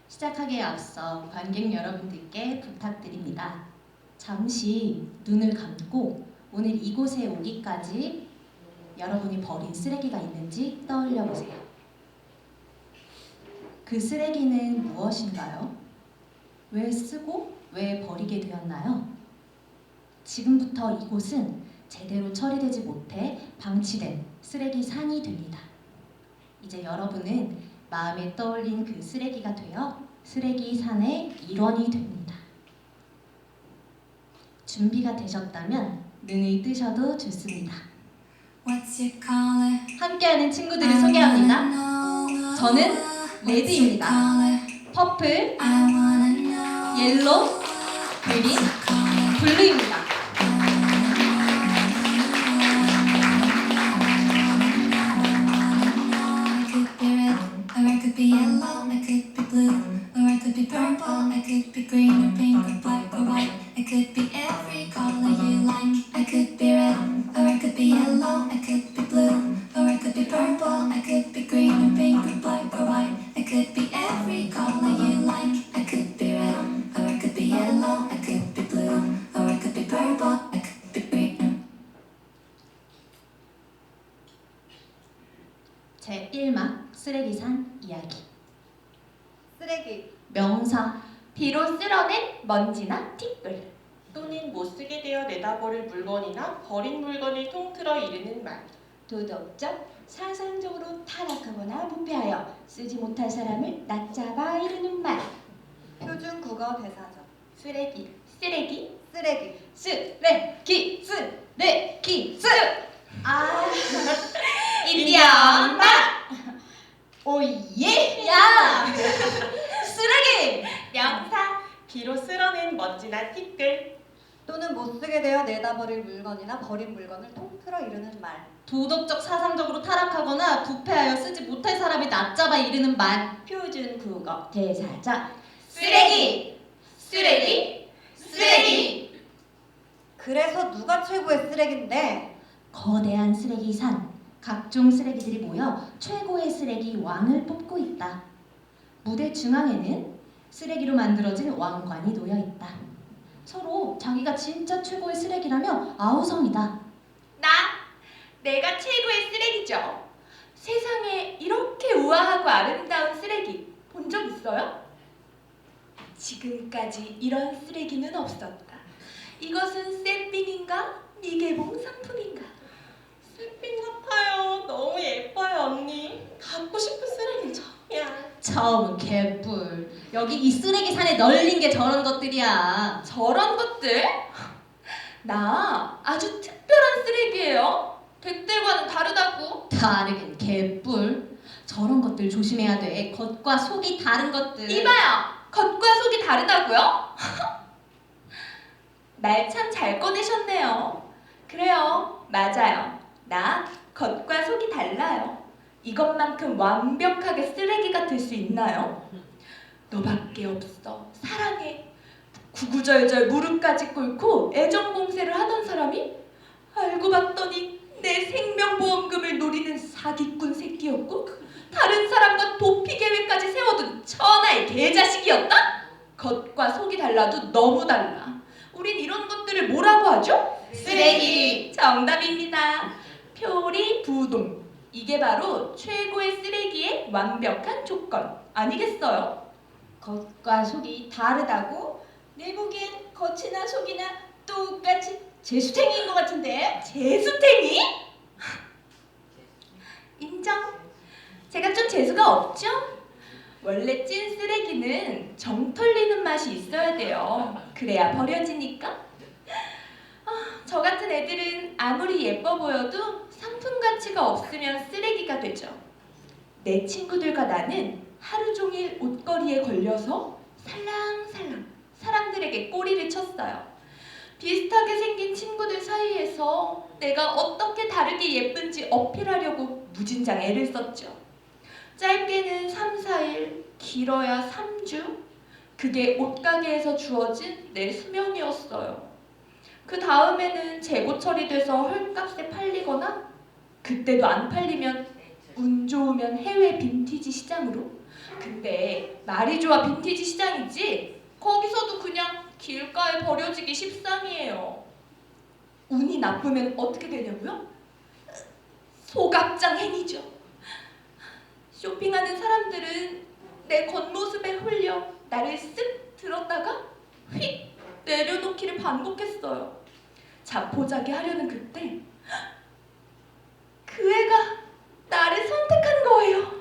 시작하기에 앞서 관객 여러분들께 부탁드립니다. 잠시 눈을 감고 오늘 이곳에 오기까지 여러분이 버린 쓰레기가 있는지 떠올려 보세요. 그 쓰레기는 무엇인가요? 왜 쓰고 왜 버리게 되었나요? 지금부터 이곳은 제대로 처리되지 못해 방치된 쓰레기 산이 됩니다. 이제 여러분은 마음에 떠올린 그 쓰레기가 되어 쓰레기 산의 일원이 됩니다. 준비가 되셨다면 눈을 뜨셔도 좋습니다. 함께하는 친구들을 소개합니다. 저는 레드입니다. 퍼플, 옐로우, 그린, 블루입니다. I could be yellow, I could be blue, or I could be purple, I could be green or pink or black or white. I could be every color you like. I could be red, or I could be yellow, I could be blue, or I could be purple, I could be green or pink or black or white. I could be every color you like. I could be red, or I could be yellow, I could be blue, or I could be purple, I could be green. 제1막 쓰레기산 이야기. 쓰레기 명사 비로 쓸어낸 먼지나 티끌. 또는 못쓰게 되어 내다버릴 물건이나 버린 물건을 통틀어 이르는 말. 도덕적, 사상적으로 타락하거나 부패하여 쓰지 못할 사람을 낮잡아 이르는 말. 표준 국어 대사전. 쓰레기, 쓰레기, 쓰레기, 쓰레기, 쓰레기, 아, 인디언 맛! 오예, 야! 쓰레기! 명사 비로 쓸어낸 먼지나 티끌. 또는 못 쓰게 되어 내다버릴 물건이나 버린 물건을 통틀어 이르는 말. 도덕적, 사상적으로 타락하거나 부패하여 쓰지 못할 사람이 낮잡아 이르는 말. 표준 국어 대사전. 쓰레기! 쓰레기! 쓰레기! 그래서 누가 최고의 쓰레기인데? 거대한 쓰레기 산, 각종 쓰레기들이 모여 최고의 쓰레기 왕을 뽑고 있다. 무대 중앙에는 쓰레기로 만들어진 왕관이 놓여 있다. 서로 자기가 진짜 최고의 쓰레기라며 아우성이다. 내가 최고의 쓰레기죠. 세상에 이렇게 우아하고 아름다운 쓰레기 본 적 있어요? 지금까지 이런 쓰레기는 없었다. 이것은 샘핑인가? 미개봉 상품인가? 샘핑 같아요. 너무 예뻐요, 언니. 갖고 싶은 쓰레기는 처음이야. 처음은 개뿔. 여기 이 쓰레기 산에 널린 게 저런 것들이야. 저런 것들? 나 아주 특별한 쓰레기예요. 댁들과는 다르다고. 다르긴 개뿔. 저런 것들 조심해야 돼. 겉과 속이 다른 것들. 이봐요. 겉과 속이 다르다고요? 말 참 잘 꺼내셨네요. 그래요. 맞아요. 나 겉과 속이 달라요. 이것만큼 완벽하게 쓰레기가 될 수 있나요? 너밖에 없어. 사랑해. 구구절절 무릎까지 꿇고 애정봉쇄를 하던 사람이 알고 봤더니 내 생명보험금을 노리는 사기꾼 새끼였고 다른 사람과 도피 계획까지 세워둔 천하의 개자식이었다? 겉과 속이 달라도 너무 달라. 우린 이런 것들을 뭐라고 하죠? 쓰레기. 정답입니다. 표리부동. 이게 바로 최고의 쓰레기의 완벽한 조건 아니겠어요? 겉과 속이 다르다고? 내 보기엔 겉이나 속이나 똑같이 재수탱이인 것 같은데? 재수탱이? 인정. 제가 좀 재수가 없죠? 원래 찐 쓰레기는 정 털리는 맛이 있어야 돼요. 그래야 버려지니까. 저 같은 애들은 아무리 예뻐 보여도 상품 가치가 없으면 쓰레기가 되죠. 내 친구들과 나는 하루 종일 옷걸이에 걸려서 살랑살랑 사람들에게 꼬리를 쳤어요. 비슷하게 생긴 친구들 사이에서 내가 어떻게 다르게 예쁜지 어필하려고 무진장 애를 썼죠. 짧게는 3, 4일, 길어야 3주. 그게 옷가게에서 주어진 내 수명이었어요. 그 다음에는 재고 처리돼서 헐값에 팔리거나 그때도 안 팔리면 운 좋으면 해외 빈티지 시장으로. 근데 말이 좋아 빈티지 시장이지 거기서도 그냥 길가에 버려지기 십상이에요. 운이 나쁘면 어떻게 되냐고요? 소각장 행위죠. 쇼핑하는 사람들은 내 겉모습에 홀려 나를 쓱 들었다가 휙 내려놓기를 반복했어요. 자포자기 하려는 그때 그 애가 나를 선택한 거예요.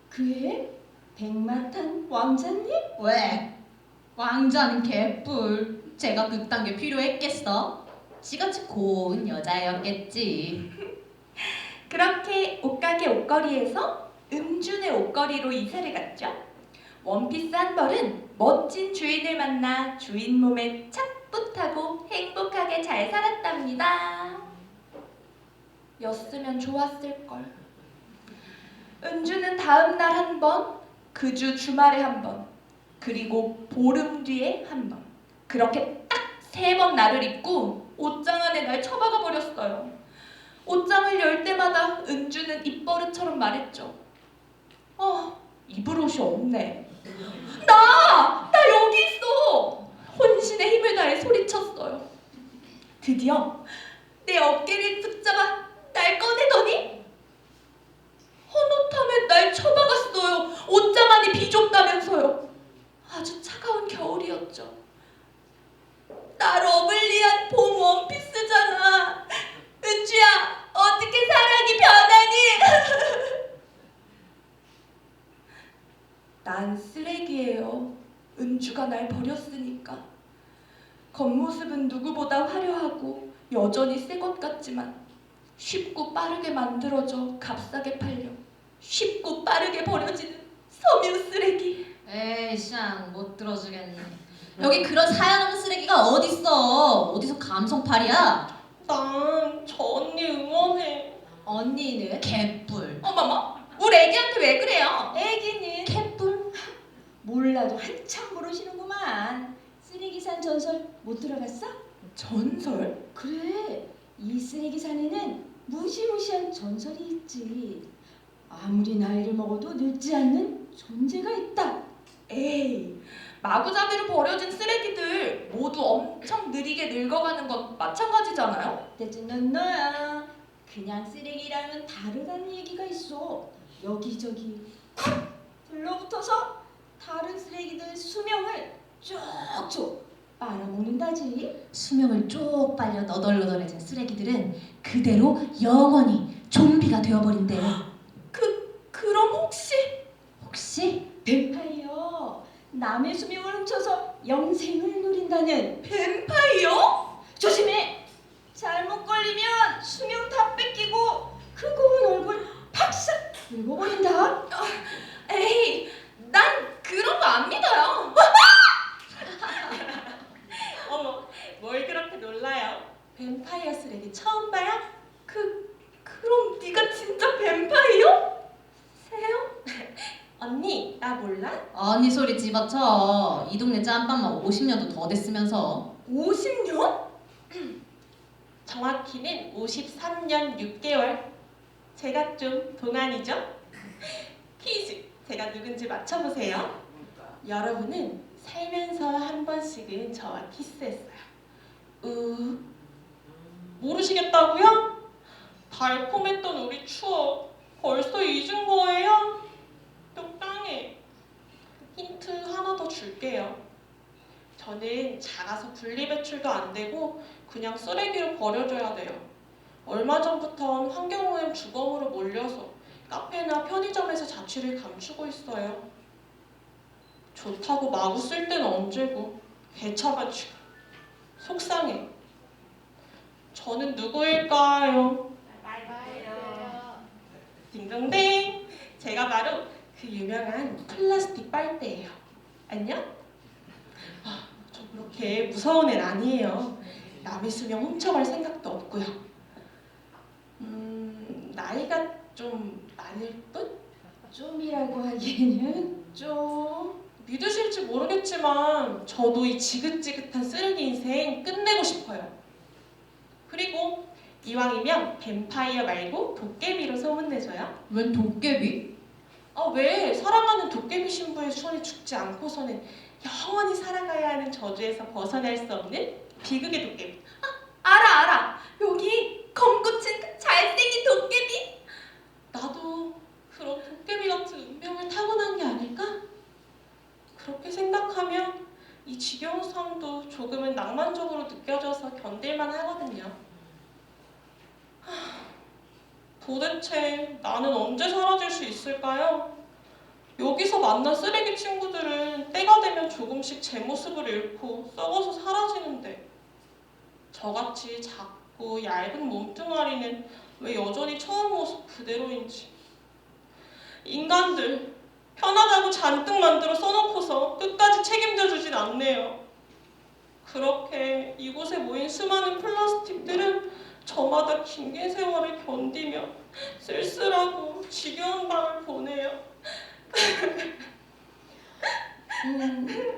그의 백마탄 왕자님? 왜? 왕자는 개뿔. 제가 그딴 게 필요했겠어? 지같이 고운 여자였겠지. 그렇게 옷가게 옷걸이에서 은준의 옷걸이로 이사를 갔죠. 원피스 한 벌은 멋진 주인을 만나 주인 몸에 착붙하고 행복하게 잘 살았답니다. 였으면 좋았을걸. 은주는 다음 날 한 번, 그 주 주말에 한 번, 그리고 보름 뒤에 한 번. 그렇게 딱 3번 날을 입고 옷장 안에 날 처박아 버렸어요. 옷장을 열 때마다 은주는 입버릇처럼 말했죠. 입을 옷이 없네. 나 여기 있어. 혼신의 힘을 다해 소리쳤어요. 드디어 내 어깨를 붙잡아 날 꺼내더니 헌옷함에 날 처박았어요. 옷장 안이 비좁다면서요. 아주 차가운 겨울이었죠. 나 러블리한 봄 원피스잖아. 은주야, 어떻게 사랑이 변하니? 난 쓰레기예요. 은주가 날 버렸으니까. 겉모습은 누구보다 화려하고 여전히 새 것 같지만 쉽고 빠르게 만들어져 값싸게 팔려 쉽고 빠르게 버려지는 섬유 쓰레기. 에이 샹 못 들어주겠네. 여기 그런 사연 없는 쓰레기가 어딨어. 어디서 감성팔이야? 난 저 언니 응원해. 언니는? 개뿔. 어머머, 우리 애기한테 왜 그래요? 애기는? 개뿔? 몰라도 한참 모르시는구만. 쓰레기산 전설 못 들어봤어? 전설? 그래, 이 쓰레기산에는 무시무시한 전설이 있지. 아무리 나이를 먹어도 늙지 않는 존재가 있다. 에이, 마구잡이로 버려진 쓰레기들 모두 엄청 느리게 늙어가는 건 마찬가지잖아요? 대체 넌 너야. 그냥 쓰레기랑은 다르다는 얘기가 있어. 여기저기 탁 들러붙어서 다른 쓰레기들 수명을 쭉쭉 빨아먹는다지. 수명을 쭉 빨려 너덜너덜해진 쓰레기들은 그대로 영원히 좀비가 되어버린대. 그럼 혹시 뱀파이어. 남의 수명을 훔쳐서 영생을 노린다는. 뱀파이어? 조심해. 잘못 걸리면 수명 다 뺏기고 그 고운 얼굴 팍싹 긁어버린다. 에이, 난 그런 거 안 믿어요. 어머, 뭘 그렇게 놀라요? 뱀파이어 쓰레기 처음 봐요? 그럼 네가 진짜 뱀파이어? 세요? 언니, 나 몰라? 언니 소리 집어쳐. 이 동네 짬밥만 50년도 더 됐으면서. 50년? 정확히는 53년 6개월. 제가 좀 동안이죠? 퀴즈, 제가 누군지 맞춰보세요. 여러분은 살면서 한 번씩은 저와 키스했어요. 모르시겠다고요? 달콤했던 우리 추억 벌써 잊은 거예요? 똑당해. 힌트 하나 더 줄게요. 저는 작아서 분리배출도 안 되고 그냥 쓰레기로 버려져야 돼요. 얼마 전부턴 환경오염 주범으로 몰려서 카페나 편의점에서 자취를 감추고 있어요. 좋다고 마구 쓸 때는 언제고 개차가지고 속상해. 저는 누구일까요? 딩동댕! 제가 바로 그 유명한 플라스틱 빨대예요. 안녕? 저 그렇게 무서운 애는 아니에요. 남의 수명 훔쳐갈 생각도 없고요. 나이가 좀 많을 뿐? 좀이라고 하기에는 좀... 믿으실지 모르겠지만 저도 이 지긋지긋한 쓰레기 인생 끝내고 싶어요. 그리고 이왕이면 뱀파이어 말고 도깨비로 소문내줘요. 웬 도깨비? 왜 사랑하는 도깨비 신부의 손에 죽지 않고서는 영원히 살아가야 하는 저주에서 벗어날 수 없는 비극의 도깨비. 알아. 여기 검고친 그 잘생긴 도깨비. 나도 그런 도깨비 같은 운명을 타고난 게 아닐까? 그렇게 생각하면 이 지겨운 삶도 조금은 낭만적으로 느껴져서 견딜만 하거든요. 도대체 나는 언제 사라질 수 있을까요? 여기서 만난 쓰레기 친구들은 때가 되면 조금씩 제 모습을 잃고 썩어서 사라지는데 저같이 작고 얇은 몸뚱아리는 왜 여전히 처음 모습 그대로인지. 인간들 편하다고 잔뜩 만들어 써놓고서 끝까지 책임져 주진 않네요. 그렇게 이곳에 모인 수많은 플라스틱들은 저마다 긴 세월을 견디며 쓸쓸하고 지겨운 밤을 보내요.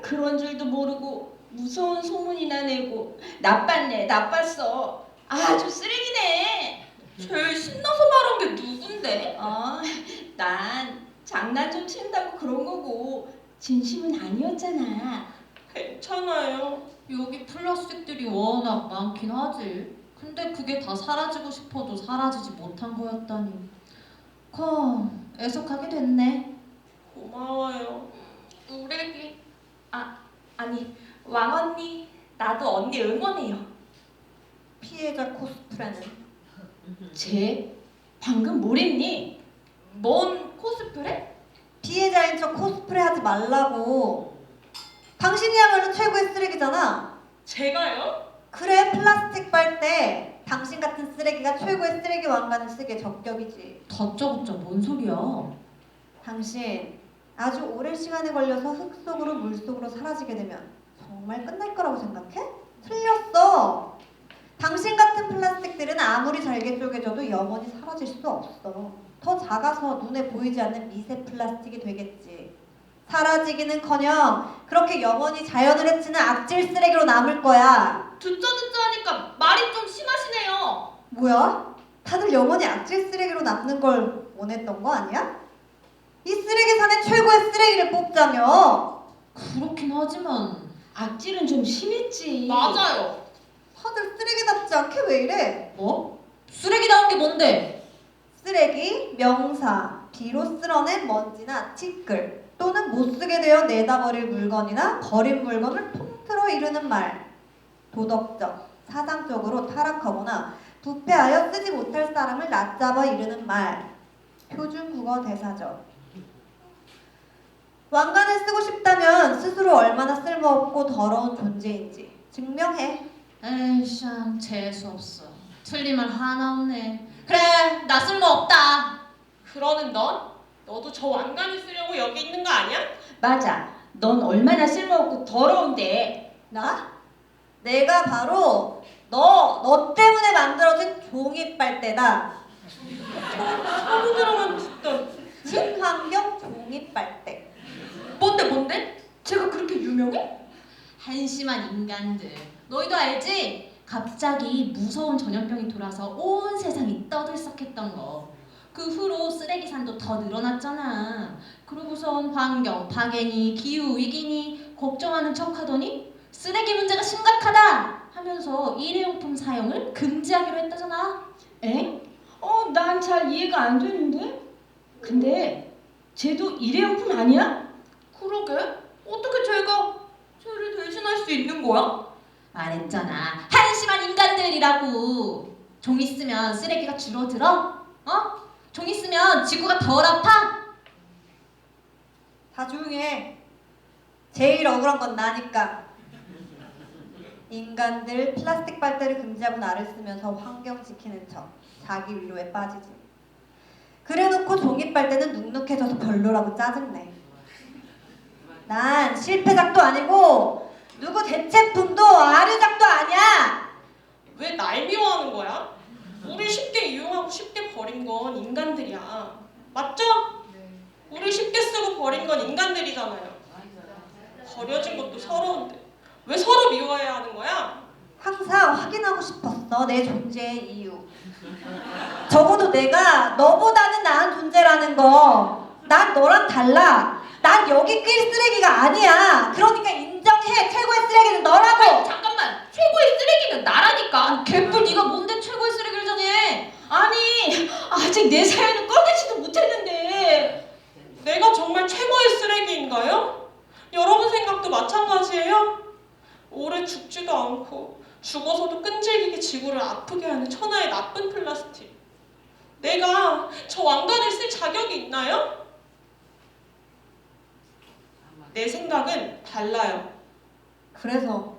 그런 줄도 모르고 무서운 소문이나 내고 나빴어. 아주 쓰레기네. 제일 신나서 말한 게 누군데? 난 장난 좀 친다고 그런 거고 진심은 아니었잖아. 괜찮아요. 여기 플라스틱들이 워낙 많긴 하지. 근데 그게 다 사라지고 싶어도 사라지지 못한 거였다니. 애석하게 됐네. 고마워요. 우레기. 아니 왕언니, 나도 언니 응원해요. 피해자 코스프레는 쟤 방금 뭘 했니? 뭔 코스프레? 피해자인 척 코스프레 하지 말라고. 당신이야말로 최고의 쓰레기잖아. 제가요? 그래, 플라스틱 빨대. 당신 같은 쓰레기가 최고의 쓰레기 왕관을 쓰기에 적격이지. 다짜고짜 뭔 소리야? 당신 아주 오랜 시간에 걸려서 흙 속으로 물 속으로 사라지게 되면 정말 끝날 거라고 생각해? 틀렸어. 당신 같은 플라스틱들은 아무리 잘게 쪼개져도 영원히 사라질 수 없어. 더 작아서 눈에 보이지 않는 미세 플라스틱이 되겠지. 사라지기는커녕 그렇게 영원히 자연을 해치는 악질 쓰레기로 남을 거야. 듣자 하니까 말이 좀 심하시네요. 뭐야? 다들 영원히 악질 쓰레기로 남는 걸 원했던 거 아니야? 이 쓰레기산의 최고의 쓰레기를 뽑자며. 그렇긴 하지만 악질은 좀 심했지. 맞아요. 다들 쓰레기답지 않게 왜 이래? 뭐? 쓰레기다운 게 뭔데? 쓰레기, 명사, 비로 쓸어낸 먼지나 티끌 또는 못쓰게 되어 내다버릴 물건이나 버린 물건을 통틀어 이루는 말. 도덕적, 사상적으로 타락하거나 부패하여 쓰지 못할 사람을 낮잡아 이르는 말. 표준국어 대사적. 왕관을 쓰고 싶다면 스스로 얼마나 쓸모없고 더러운 존재인지 증명해. 에이쌍 재수없어. 틀린 말 하나 없네. 그래 나 쓸모없다. 그러는 너도 저 왕관을 쓰려고 여기 있는 거 아니야? 맞아. 넌 얼마나 쓸모없고 더러운데. 나? 내가 바로 너 때문에 만들어진 종이 빨대다. 처음 들어만 듣던. 친환경 종이 빨대. 뭔데? 제가 그렇게 유명해? 한심한 인간들. 너희도 알지? 갑자기 무서운 전염병이 돌아서 온 세상이 떠들썩했던 거. 그 후로 쓰레기산도 더 늘어났잖아. 그러고선 환경 파괴니 기후 위기니 걱정하는 척하더니 쓰레기 문제가 심각하다 하면서 일회용품 사용을 금지하기로 했다잖아. 에? 난 잘 이해가 안 되는데? 근데 쟤도 일회용품 아니야? 그러게. 어떻게 쟤가 쟤를 대신할 수 있는 거야? 말했잖아. 한심한 인간들이라고. 종 있으면 쓰레기가 줄어들어? 종 있으면 지구가 덜 아파? 다 조용히 해. 제일 억울한 건 나니까. 인간들 플라스틱 빨대를 금지하고 나를 쓰면서 환경 지키는 척 자기 위로에 빠지지. 그래놓고 종이 빨대는 눅눅해져서 별로라고 짜증내. 난 실패작도 아니고 누구 대체품도 아류작도 아니야. 왜 날 미워하는 거야? 우리 쉽게 이용하고 쉽게 버린 건 인간들이야. 맞죠? 우리 쉽게 쓰고 버린 건 인간들이잖아요. 버려진 것도 서러운데 왜 서로 미워해야 하는 거야? 항상 확인하고 싶었어, 내 존재의 이유. 적어도 내가 너보다는 나은 존재라는 거. 난 너랑 달라. 난 여기 낄 쓰레기가 아니야. 그러니까 인정해. 최고의 쓰레기는 너라고. 잠깐만, 최고의 쓰레기는 나라니까. 개뿔, 네가 뭔데 최고의 쓰레기를 정해? 아니, 아직 내 사연을 꺼내지도 못했는데. 내가 정말 최고의 쓰레기인가요? 여러분 생각도 마찬가지예요? 오래 죽지도 않고 죽어서도 끈질기게 지구를 아프게 하는 천하의 나쁜 플라스틱. 내가 저 왕관을 쓸 자격이 있나요? 내 생각은 달라요. 그래서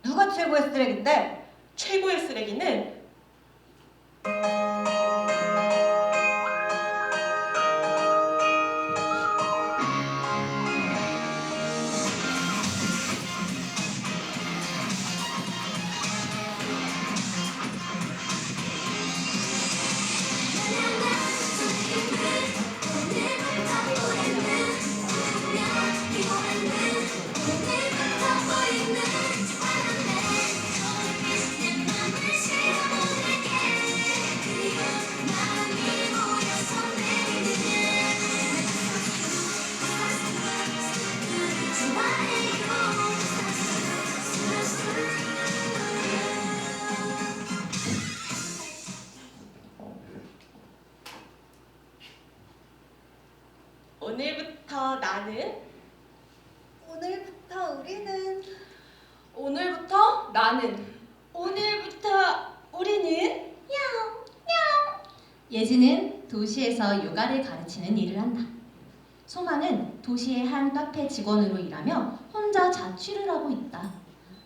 누가 최고의 쓰레기인데? 최고의 쓰레기는 오늘부터 나는 오늘부터 우리는 오늘부터 나는 오늘부터 우리는 예지는 도시에서 요가를 가르치는 일을 한다. 소망은 도시의 한 카페 직원으로 일하며 혼자 자취를 하고 있다.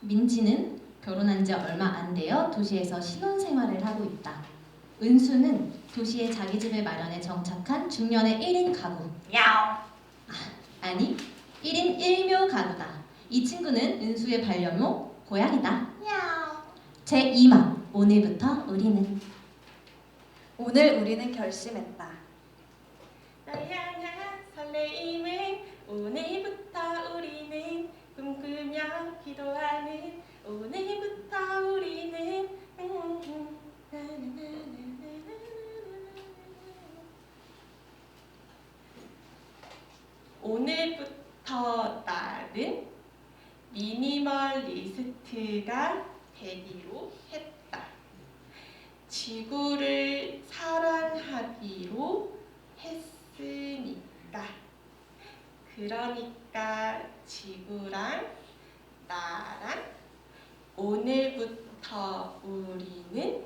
민지는 결혼한 지 얼마 안 되어 도시에서 신혼생활을 하고 있다. 은수는 도시에 자기 집을 마련해 정착한 중년의 1인 가구. 아니, 1인 1묘 가구다. 이 친구는 은수의 반려묘 고양이다. 제2막 오늘부터 우리는 오늘 우리는 결심했다. 널 향한 설레임을 오늘부터 우리는 꿈꾸며 기도하는 오늘부터 우리는 오늘부터 나는 미니멀리스트가 되기로 했다. 지구를 사랑하기로 했으니까. 그러니까 지구랑 나랑 오늘부터 우리는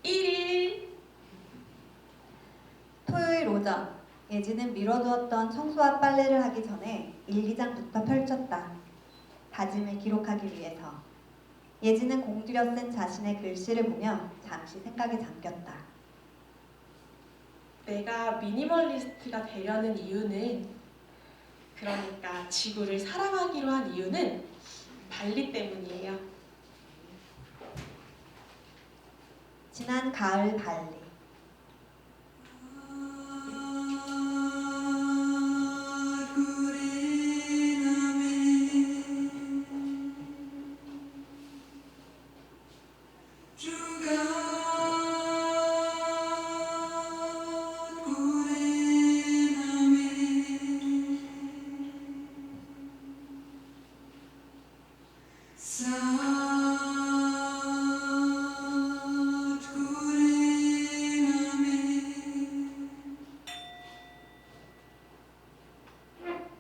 1일. 토요일 오전, 예지는 미뤄두었던 청소와 빨래를 하기 전에 일기장부터 펼쳤다. 다짐을 기록하기 위해서. 예지는 공들여 쓴 자신의 글씨를 보며 잠시 생각에 잠겼다. 내가 미니멀리스트가 되려는 이유는, 그러니까 지구를 사랑하기로 한 이유는 발리 때문이에요. 지난 가을 발리.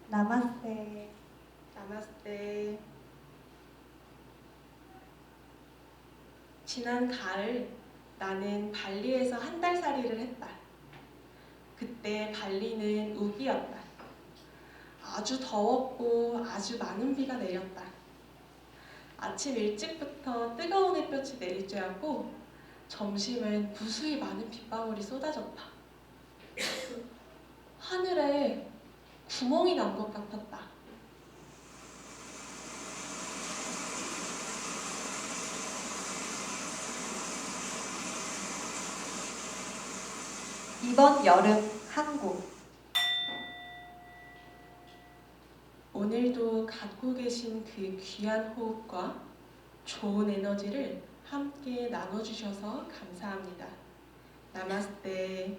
나마스테. 나마스테. 지난 가을 나는 발리에서 한 달 살이를 했다. 그때 발리는 우기였다. 아주 더웠고 아주 많은 비가 내렸다. 아침 일찍부터 뜨거운 햇볕이 내릴 줄 알고 점심은 무수히 많은 빗방울이 쏟아졌다. 하늘에 구멍이 난 것 같았다. 이번 여름 한국. 오늘도 갖고 계신 그 귀한 호흡과 좋은 에너지를 함께 나눠주셔서 감사합니다. 나마스테.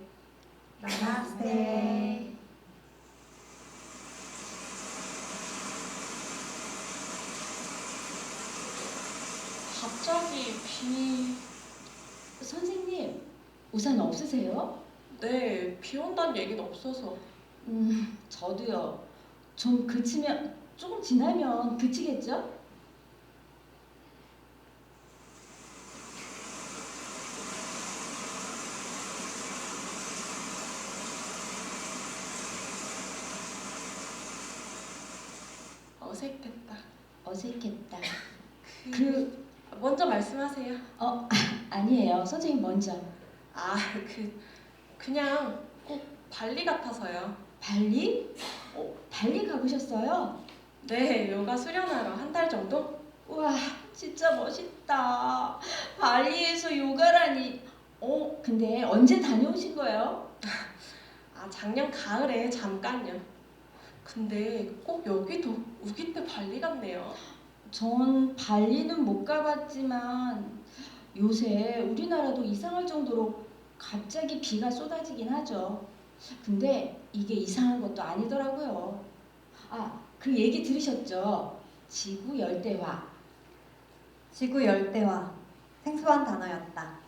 나마스테. 갑자기 비... 선생님, 우산 없으세요? 네, 비 온다는 얘기는 없어서. 저도요. 좀 그치면, 조금 지나면 그치겠죠? 어색했다. 어색했다. 먼저 말씀하세요. 아니에요. 선생님 먼저. 아, 그냥 꼭 발리 같아서요. 발리? 발리 가보셨어요? 네, 요가 수련하러 한 달 정도? 우와, 진짜 멋있다. 발리에서 요가라니. 근데 언제 다녀오신 거예요? 아, 작년 가을에 잠깐요. 근데 꼭 여기도 우기때 발리 같네요. 전 발리는 못 가봤지만 요새 우리나라도 이상할 정도로 갑자기 비가 쏟아지긴 하죠. 근데 이게 이상한 것도 아니더라고요. 그 얘기 들으셨죠? 지구 열대화. 지구 열대화. 생소한 단어였다.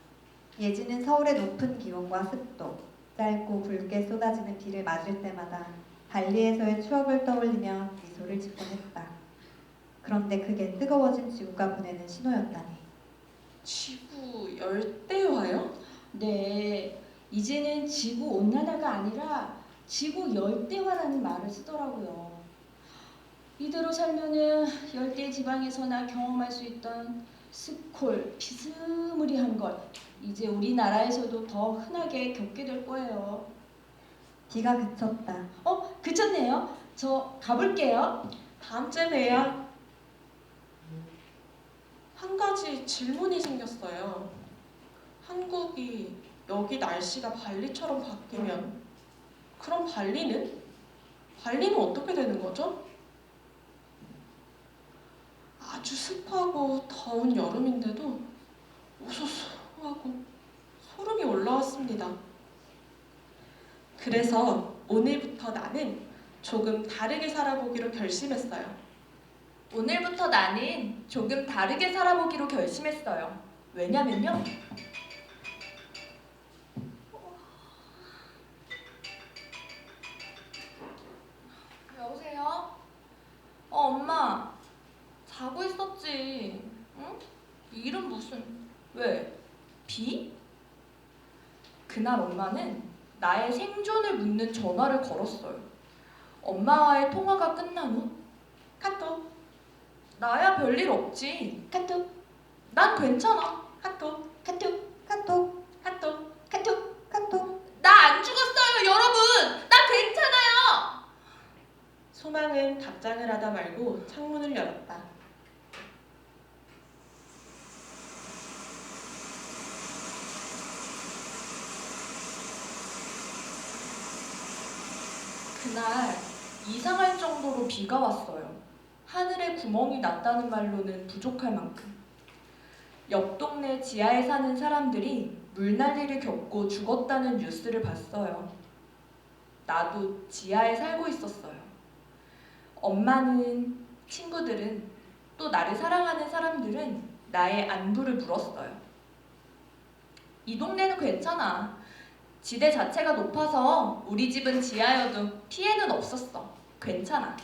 예지는 서울의 높은 기온과 습도, 짧고 굵게 쏟아지는 비를 맞을 때마다 발리에서의 추억을 떠올리며 미소를 짓곤 했다. 그런데 그게 뜨거워진 지구가 보내는 신호였다니. 지구 열대화요? 네, 이제는 지구 온난화가 아니라 지구 열대화라는 말을 쓰더라고요. 이대로 살면은 열대 지방에서나 경험할 수 있던 스콜, 비스무리한 걸 이제 우리나라에서도 더 흔하게 겪게 될 거예요. 비가 그쳤다. 그쳤네요. 저 가볼게요. 다음 주에 봬요. 한 가지 질문이 생겼어요. 한국이 여기 날씨가 발리처럼 바뀌면 그럼 발리는? 발리는 어떻게 되는 거죠? 아주 습하고 더운 여름인데도 우수수하고 소름이 올라왔습니다. 그래서 오늘부터 나는 조금 다르게 살아보기로 결심했어요. 오늘부터 나는 조금 다르게 살아보기로 결심했어요. 왜냐면요. 여보세요? 엄마. 자고 있었지. 응? 일은 무슨... 왜? 비? 그날 엄마는 나의 생존을 묻는 전화를 걸었어요. 엄마와의 통화가 끝난 후 카톡, 나야 별일 없지. 카톡, 난 괜찮아. 카톡, 카톡, 카톡, 카톡. 카톡. 카톡. 나 안 죽었어요, 여러분. 나 괜찮아요. 소망은 답장을 하다 말고 창문을 열었다. 그날 이상할 정도로 비가 왔어요. 하늘에 구멍이 났다는 말로는 부족할 만큼. 옆 동네 지하에 사는 사람들이 물난리를 겪고 죽었다는 뉴스를 봤어요. 나도 지하에 살고 있었어요. 엄마는, 친구들은, 또 나를 사랑하는 사람들은 나의 안부를 물었어요. 이 동네는 괜찮아. 지대 자체가 높아서 우리 집은 지하여도 피해는 없었어. 괜찮아.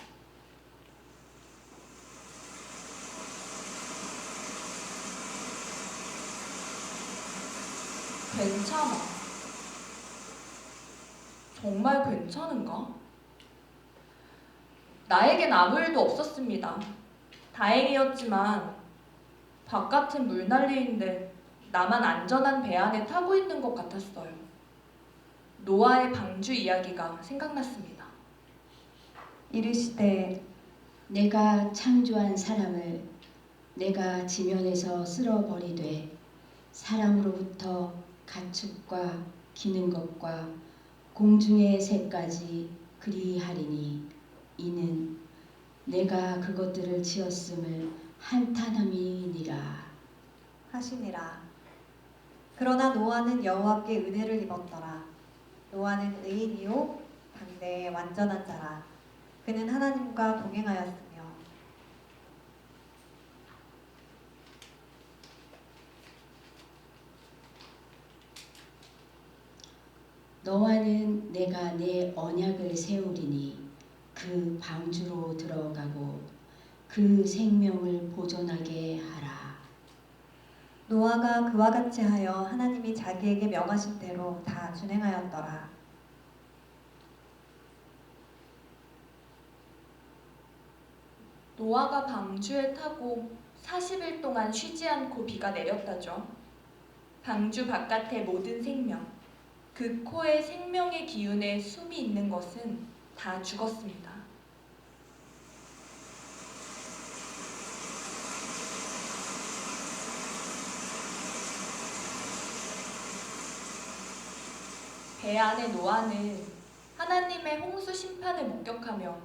괜찮아. 정말 괜찮은가? 나에겐 아무 일도 없었습니다. 다행이었지만 바깥은 물난리인데 나만 안전한 배 안에 타고 있는 것 같았어요. 노아의 방주 이야기가 생각났습니다. 이르시되 내가 창조한 사람을 내가 지면에서 쓸어버리되 사람으로부터 가축과 기는 것과 공중의 새까지 그리하리니 이는 내가 그것들을 지었음을 한탄함이니라. 하시니라. 그러나 노아는 여호와께 은혜를 입었더라. 노아는 의인이요 당대의 완전한 자라. 그는 하나님과 동행하였으며 너와는 내가 내 언약을 세우리니 그 방주로 들어가고 그 생명을 보존하게 하라. 노아가 그와 같이 하여 하나님이 자기에게 명하신 대로 다 준행하였더라. 노아가 방주에 타고 40일 동안 쉬지 않고 비가 내렸다죠. 방주 바깥의 모든 생명, 그 코에 생명의 기운에 숨이 있는 것은 다 죽었습니다. 배 안의 노아는 하나님의 홍수 심판을 목격하며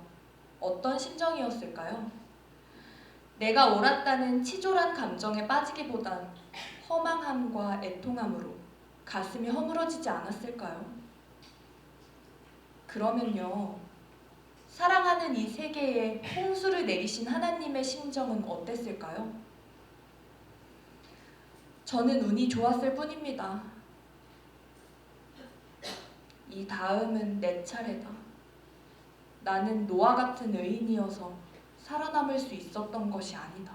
어떤 심정이었을까요? 내가 옳았다는 치졸한 감정에 빠지기보단 허망함과 애통함으로 가슴이 허물어지지 않았을까요? 그러면요, 사랑하는 이 세계에 홍수를 내리신 하나님의 심정은 어땠을까요? 저는 운이 좋았을 뿐입니다. 이 다음은 내 차례다. 나는 노아 같은 의인이어서 살아남을 수 있었던 것이 아니다.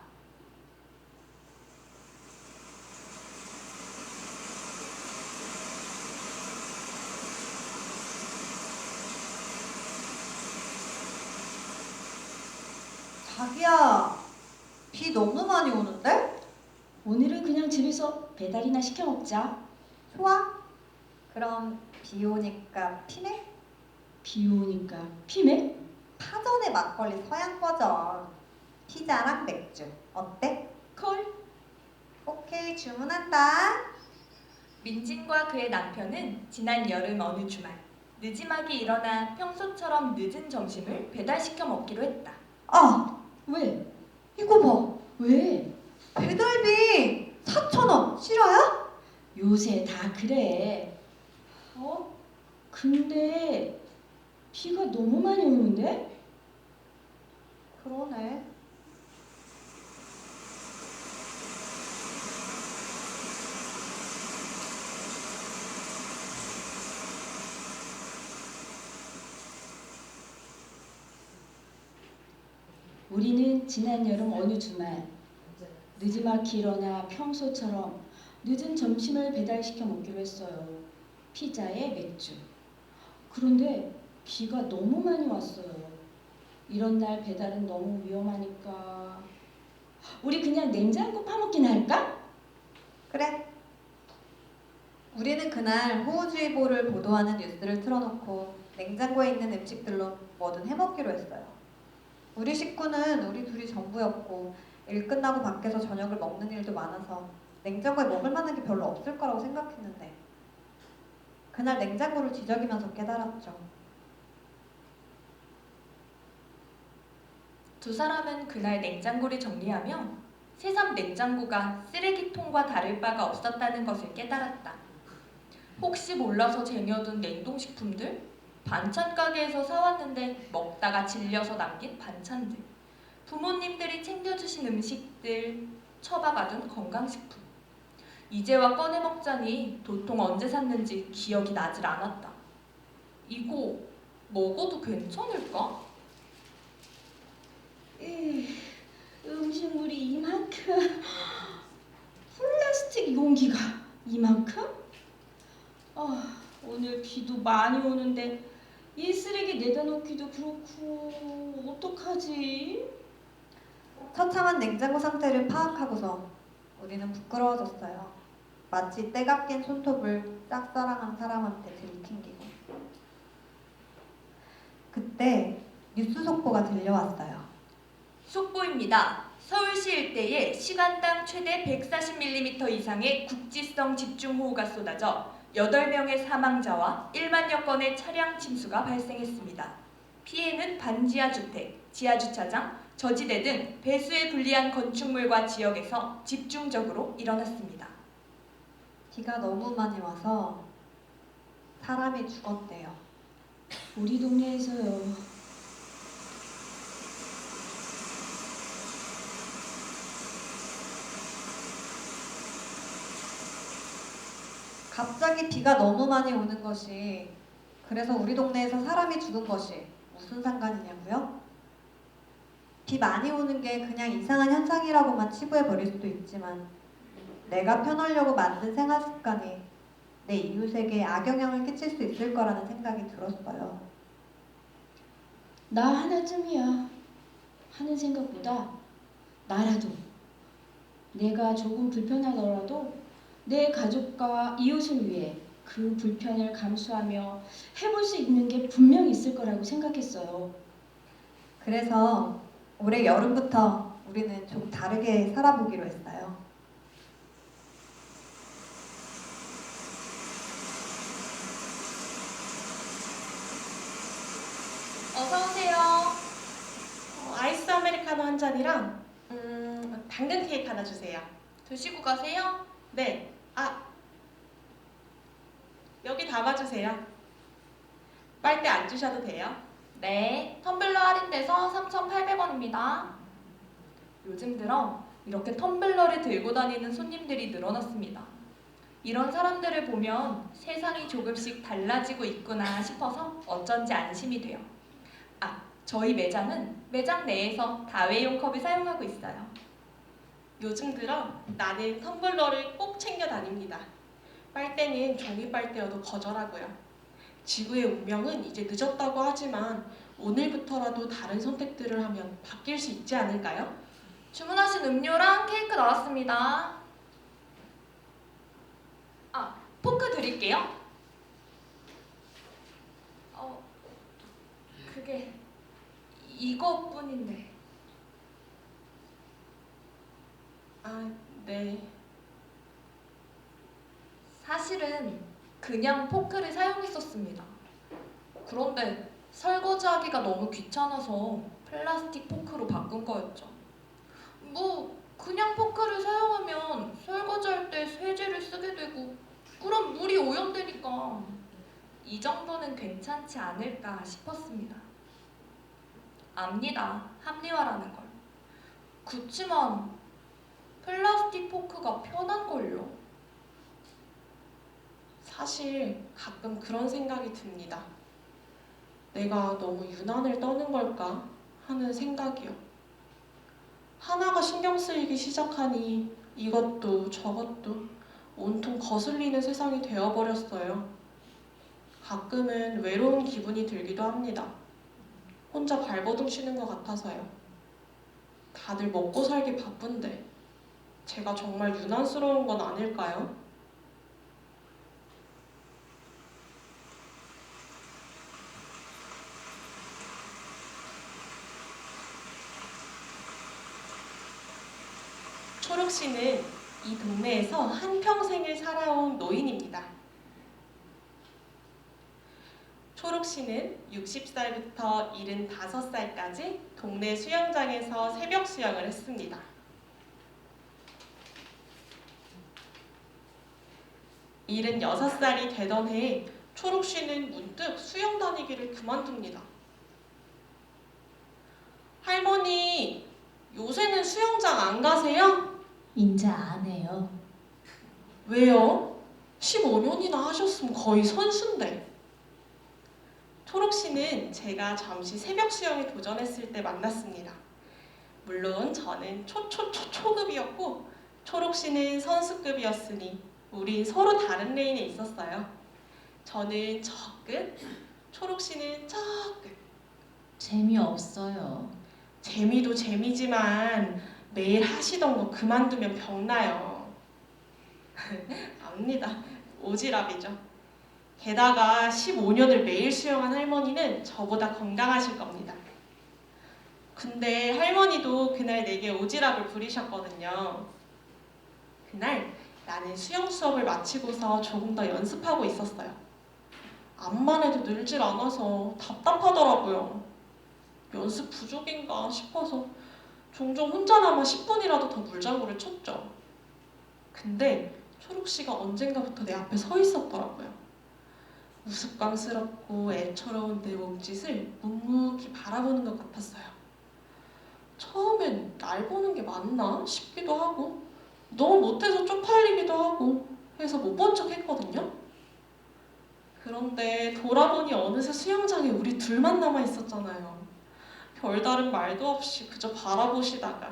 자기야, 비 너무 많이 오는데? 오늘은 그냥 집에서 배달이나 시켜 먹자. 좋아? 그럼 비 오니까 피네? 비 오니까 피매? 파전의 막걸리 서양 버전. 피자랑 맥주. 어때? 콜. 오케이, 주문한다. 민진과 그의 남편은 지난 여름 어느 주말 늦지막이 일어나 평소처럼 늦은 점심을 배달시켜 먹기로 했다. 아, 왜? 이거 봐. 왜? 배달비 4,000원. 실화야? 요새 다 그래. 근데 비가 너무 많이 오는데? 그러네. 우리는 지난 여름 어느 주말 늦지막히 일어나 평소처럼 늦은 점심을 배달시켜 먹기로 했어요. 피자에 맥주. 그런데 비가 너무 많이 왔어요. 이런 날 배달은 너무 위험하니까 우리 그냥 냉장고 파먹기나 할까? 그래. 우리는 그날 호우주의보를 보도하는 뉴스를 틀어놓고 냉장고에 있는 음식들로 뭐든 해먹기로 했어요. 우리 식구는 우리 둘이 전부였고 일 끝나고 밖에서 저녁을 먹는 일도 많아서 냉장고에 먹을 만한 게 별로 없을 거라고 생각했는데 그날 냉장고를 뒤적이면서 깨달았죠. 두 사람은 그날 냉장고를 정리하며 새삼 냉장고가 쓰레기통과 다를 바가 없었다는 것을 깨달았다. 혹시 몰라서 쟁여둔 냉동식품들, 반찬 가게에서 사왔는데 먹다가 질려서 남긴 반찬들, 부모님들이 챙겨주신 음식들, 처박아둔 건강식품. 이제와 꺼내 먹자니 도통 언제 샀는지 기억이 나질 않았다. 이거 먹어도 괜찮을까? 음식물이 이만큼, 플라스틱 용기가 이만큼? 오늘 비도 많이 오는데 이 쓰레기 내다 놓기도 그렇고 어떡하지? 처참한 냉장고 상태를 파악하고서 우리는 부끄러워졌어요. 마치 때가 낀 손톱을 짝사랑한 사람한테 들이튕기고. 그때 뉴스 속보가 들려왔어요. 속보입니다. 서울시 일대에 시간당 최대 140mm 이상의 국지성 집중호우가 쏟아져 8명의 사망자와 1만여 건의 차량 침수가 발생했습니다. 피해는 반지하 주택, 지하 주차장, 저지대 등 배수에 불리한 건축물과 지역에서 집중적으로 일어났습니다. 비가 너무 많이 와서 사람이 죽었대요. 우리 동네에서요. 갑자기 비가 너무 많이 오는 것이, 그래서 우리 동네에서 사람이 죽은 것이 무슨 상관이냐고요? 비 많이 오는 게 그냥 이상한 현상이라고만 치부해 버릴 수도 있지만 내가 편하려고 만든 생활 습관이 내 이웃에게 악영향을 끼칠 수 있을 거라는 생각이 들었어요. 나 하나쯤이야 하는 생각보다 나라도 내가 조금 불편하더라도 내 가족과 이웃을 위해 그 불편을 감수하며 해볼 수 있는 게 분명히 있을 거라고 생각했어요. 그래서 올해 여름부터 우리는 좀 다르게 살아보기로 했어요. 어서 오세요. 아이스 아메리카노 한 잔이랑 당근 케이크 하나 주세요. 드시고 가세요. 네. 여기 담아주세요. 빨대 안 주셔도 돼요. 네, 텀블러 할인돼서 3,800원입니다. 요즘 들어 이렇게 텀블러를 들고 다니는 손님들이 늘어났습니다. 이런 사람들을 보면 세상이 조금씩 달라지고 있구나 싶어서 어쩐지 안심이 돼요. 저희 매장은 매장 내에서 다회용 컵을 사용하고 있어요. 요즘 들어 나는 텀블러를 꼭 챙겨 다닙니다. 빨대는 종이 빨대여도 거절하고요. 지구의 운명은 이제 늦었다고 하지만 오늘부터라도 다른 선택들을 하면 바뀔 수 있지 않을까요? 주문하신 음료랑 케이크 나왔습니다. 포크 드릴게요. 그게 이거뿐인데. 네. 사실은 그냥 포크를 사용했었습니다. 그런데 설거지하기가 너무 귀찮아서 플라스틱 포크로 바꾼 거였죠. 그냥 포크를 사용하면 설거지할 때 세제를 쓰게 되고 그럼 물이 오염되니까 이 정도는 괜찮지 않을까 싶었습니다. 압니다. 합리화라는 걸. 그치만 플라스틱 포크가 편한걸요? 사실 가끔 그런 생각이 듭니다. 내가 너무 유난을 떠는 걸까 하는 생각이요. 하나가 신경 쓰이기 시작하니 이것도 저것도 온통 거슬리는 세상이 되어버렸어요. 가끔은 외로운 기분이 들기도 합니다. 혼자 발버둥 치는 것 같아서요. 다들 먹고 살기 바쁜데 제가 정말 유난스러운 건 아닐까요? 초록 씨는 이 동네에서 한평생을 살아온 노인입니다. 초록 씨는 60살부터 75살까지 동네 수영장에서 새벽 수영을 했습니다. 76살이 되던 해에 초록 씨는 문득 수영 다니기를 그만둡니다. 할머니, 요새는 수영장 안 가세요? 인자 안 해요. 왜요? 15년이나 하셨으면 거의 선수인데. 초록 씨는 제가 잠시 새벽 수영에 도전했을 때 만났습니다. 물론 저는 초급이었고 초록 씨는 선수급이었으니 우린 서로 다른 레인에 있었어요. 저는 저 끝, 초록 씨는 저 끝. 재미없어요. 재미도 재미지만 매일 하시던 거 그만두면 병나요. 압니다. 오지랖이죠. 게다가 15년을 매일 수영한 할머니는 저보다 건강하실 겁니다. 근데 할머니도 그날 내게 오지랖을 부리셨거든요. 그날 나는 수영 수업을 마치고서 조금 더 연습하고 있었어요. 암만 해도 늘질 않아서 답답하더라고요. 연습 부족인가 싶어서 종종 혼자나마 10분이라도 더 물장구를 쳤죠. 근데 초록 씨가 언젠가부터 내 앞에 서 있었더라고요. 우스꽝스럽고 애처로운 내 몸짓을 묵묵히 바라보는 것 같았어요. 처음엔 날 보는 게 맞나 싶기도 하고 너무 못해서 쪽팔리기도 하고 해서 못 본 척 했거든요. 그런데 돌아보니 어느새 수영장에 우리 둘만 남아 있었잖아요. 별다른 말도 없이 그저 바라보시다가.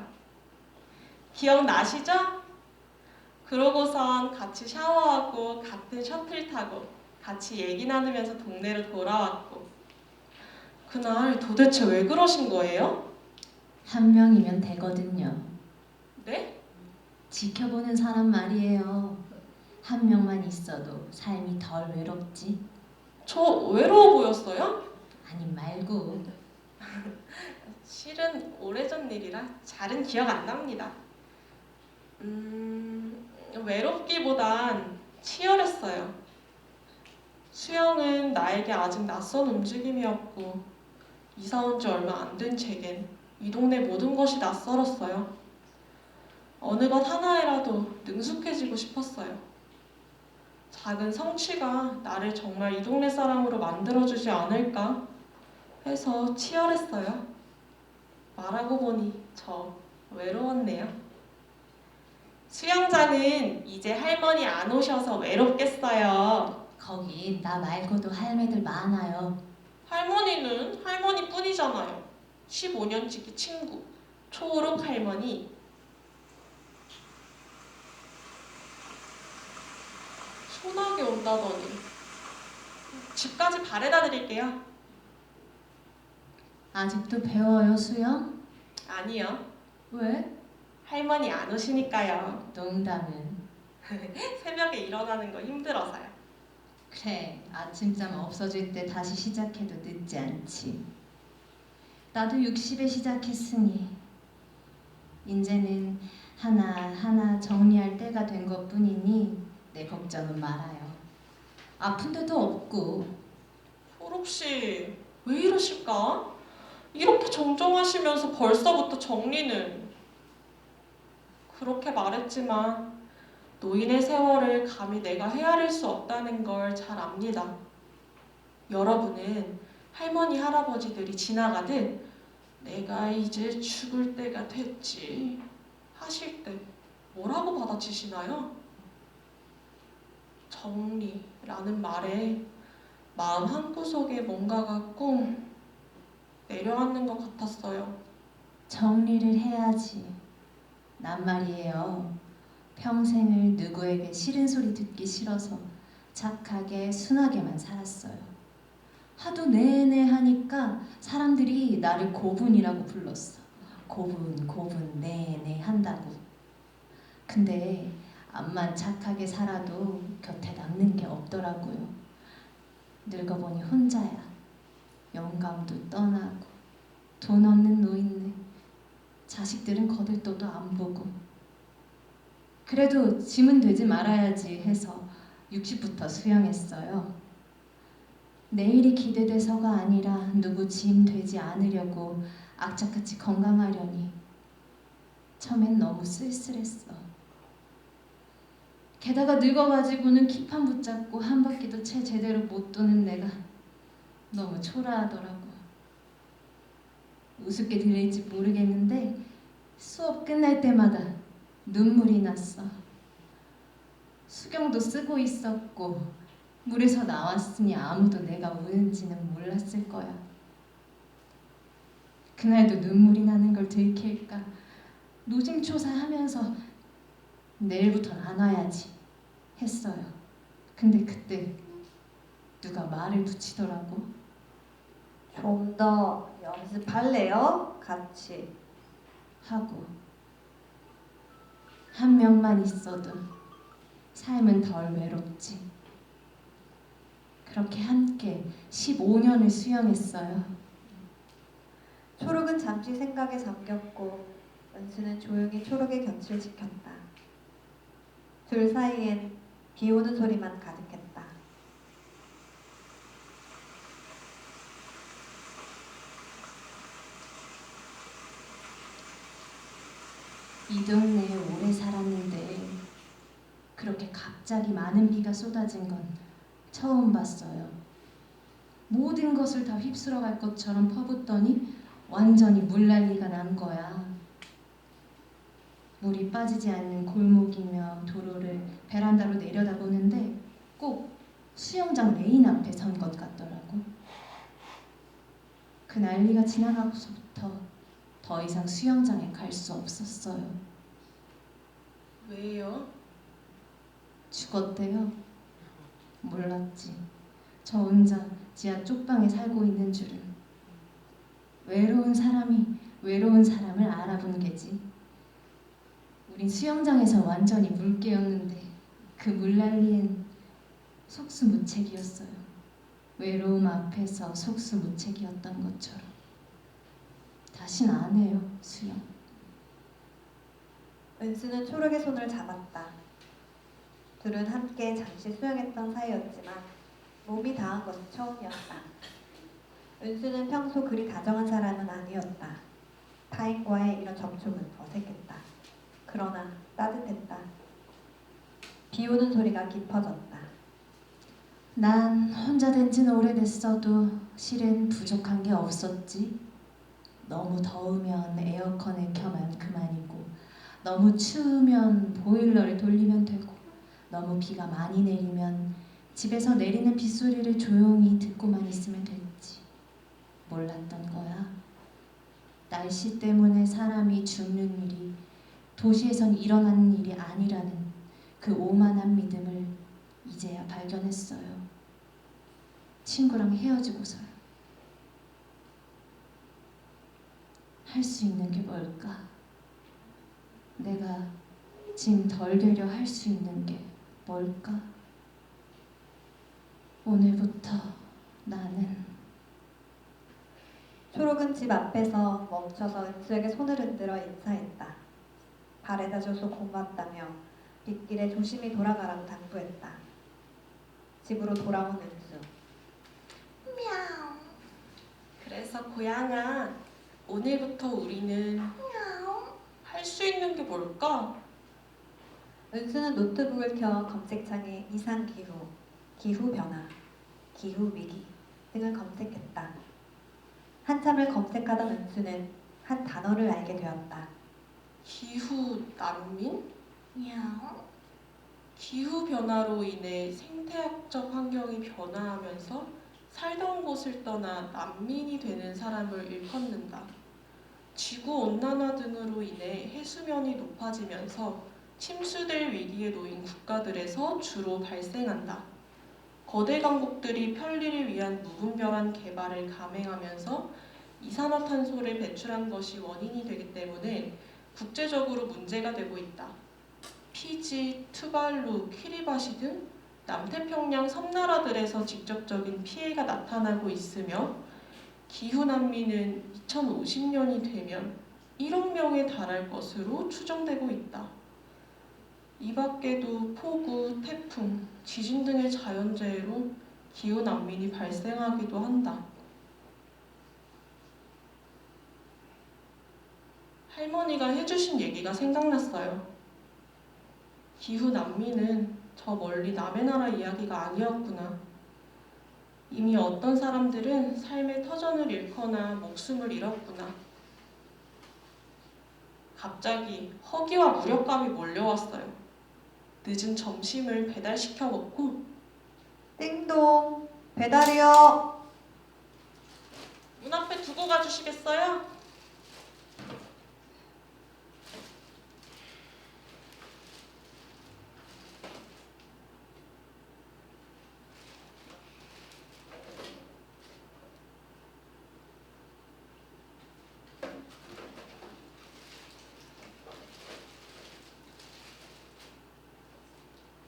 기억나시죠? 그러고선 같이 샤워하고 같은 셔틀 타고 같이 얘기 나누면서 동네로 돌아왔고. 그날 도대체 왜 그러신 거예요? 한 명이면 되거든요. 네? 지켜보는 사람 말이에요. 한 명만 있어도 삶이 덜 외롭지. 저 외로워 보였어요? 아니 말고 실은 오래전 일이라 잘은 기억 안 납니다. 외롭기보단 치열했어요. 수영은 나에게 아직 낯선 움직임이었고 이사 온 지 얼마 안 된 제겐 이 동네 모든 것이 낯설었어요. 어느 것 하나에라도 능숙해지고 싶었어요. 작은 성취가 나를 정말 이 동네 사람으로 만들어주지 않을까 해서 치열했어요. 말하고 보니 저 외로웠네요. 수영장은 이제 할머니 안 오셔서 외롭겠어요. 거기 나 말고도 할매들 많아요. 할머니는 할머니뿐이잖아요. 15년 지기 친구 초록 할머니. 소나기 온다더니 집까지 바래다 드릴게요. 아직도 배워요 수영? 아니요. 왜? 할머니 안 오시니까요. 농담은. 새벽에 일어나는 거 힘들어서요. 그래 아침잠 없어질 때 다시 시작해도 늦지 않지. 나도 60에 시작했으니 이제는 하나하나 정리할 때가 된 것뿐이니 내 걱정은 말아요. 아픈 데도 없고. 초록씨 왜 이러실까? 이렇게 정정하시면서 벌써부터 정리는. 그렇게 말했지만 노인의 세월을 감히 내가 헤아릴 수 없다는 걸 잘 압니다. 여러분은 할머니 할아버지들이 지나가듯 내가 이제 죽을 때가 됐지 하실 때 뭐라고 받아치시나요? 정리라는 말에 마음 한구석에 뭔가가 꿍 내려앉는 것 같았어요. 정리를 해야지. 난 말이에요. 평생을 누구에게 싫은 소리 듣기 싫어서 착하게 순하게만 살았어요. 하도 내내 하니까 사람들이 나를 고분이라고 불렀어. 고분 내내 한다고. 근데 암만 착하게 살아도 곁에 남는 게 없더라고요. 늙어보니 혼자야. 영감도 떠나고 돈 없는 노인네. 자식들은 거들떠도 안 보고. 그래도 짐은 되지 말아야지 해서 60부터 수영했어요. 내일이 기대돼서가 아니라 누구 짐 되지 않으려고 악착같이 건강하려니 처음엔 너무 쓸쓸했어. 게다가 늙어가지고는 키판 붙잡고 한 바퀴도 채 제대로 못 도는 내가 너무 초라하더라고. 우습게 들릴지 모르겠는데 수업 끝날 때마다 눈물이 났어. 수경도 쓰고 있었고 물에서 나왔으니 아무도 내가 우는지는 몰랐을 거야. 그날도 눈물이 나는 걸 들킬까 노심초사하면서 내일부터는 안 와야지 했어요. 근데 그때 누가 말을 붙이더라고. 좀 더 연습할래요? 같이. 하고 한 명만 있어도 삶은 덜 외롭지. 그렇게 함께 15년을 수영했어요. 초록은 잠시 생각에 잠겼고 은수는 조용히 초록의 곁을 지켰다. 둘 사이엔 비 오는 소리만 가득했다. 이 동네에 오래 살았는데 그렇게 갑자기 많은 비가 쏟아진 건 처음 봤어요. 모든 것을 다 휩쓸어 갈 것처럼 퍼붓더니 완전히 물난리가 난 거야. 물이 빠지지 않는 골목이며 도로를 베란다로 내려다보는데 꼭 수영장 레인 앞에 선 것 같더라고. 그 난리가 지나가고서부터 더 이상 수영장에 갈 수 없었어요. 왜요? 죽었대요. 몰랐지. 저 혼자 지하 쪽방에 살고 있는 줄은. 외로운 사람이 외로운 사람을 알아본 게지. 우린 수영장에서 완전히 물개였는데 그 물난리엔 속수무책이었어요. 외로움 앞에서 속수무책이었던 것처럼. 다신 안 해요, 수영. 은수는 초록의 손을 잡았다. 둘은 함께 잠시 수영했던 사이였지만 몸이 닿은 것은 처음이었다. 은수는 평소 그리 다정한 사람은 아니었다. 타인과의 이런 접촉은 어색했다. 그러나 따뜻했다. 비 오는 소리가 깊어졌다. 난 혼자 된 지는 오래됐어도 실은 부족한 게 없었지. 너무 더우면 에어컨을 켜면 그만이고, 너무 추우면 보일러를 돌리면 되고, 너무 비가 많이 내리면 집에서 내리는 빗소리를 조용히 듣고만 있으면 됐지. 몰랐던 거야. 날씨 때문에 사람이 죽는 일이 도시에선 일어나는 일이 아니라는 그 오만한 믿음을 이제야 발견했어요. 친구랑 헤어지고서요. 할 수 있는 게 뭘까? 내가 짐 덜 되려 할 수 있는 게 뭘까? 오늘부터 나는 초록은 집 앞에서 멈춰서 은수에게 손을 흔들어 인사했다. 바래다 줘서 고맙다며 빗길에 조심히 돌아가라고 당부했다. 집으로 돌아온 은수. 그래서 고양아, 오늘부터 우리는 할 수 있는 게 뭘까? 은수는 노트북을 켜 검색창에 이상기후, 기후변화, 기후위기 등을 검색했다. 한참을 검색하던 은수는 한 단어를 알게 되었다. 기후 난민? 기후 변화로 인해 생태학적 환경이 변화하면서 살던 곳을 떠나 난민이 되는 사람을 일컫는다. 지구온난화 등으로 인해 해수면이 높아지면서 침수될 위기에 놓인 국가들에서 주로 발생한다. 거대 강국들이 편리를 위한 무분별한 개발을 감행하면서 이산화탄소를 배출한 것이 원인이 되기 때문에 국제적으로 문제가 되고 있다. 피지, 투발루, 키리바시 등 남태평양 섬나라들에서 직접적인 피해가 나타나고 있으며 기후난민은 2050년이 되면 1억 명에 달할 것으로 추정되고 있다. 이 밖에도 폭우, 태풍, 지진 등의 자연재해로 기후난민이 발생하기도 한다. 할머니가 해주신 얘기가 생각났어요. 기후난민은 저 멀리 남의 나라 이야기가 아니었구나. 이미 어떤 사람들은 삶의 터전을 잃거나 목숨을 잃었구나. 갑자기 허기와 무력감이 몰려왔어요. 늦은 점심을 배달시켜 먹고 띵동, 배달이요. 문 앞에 두고 가주시겠어요?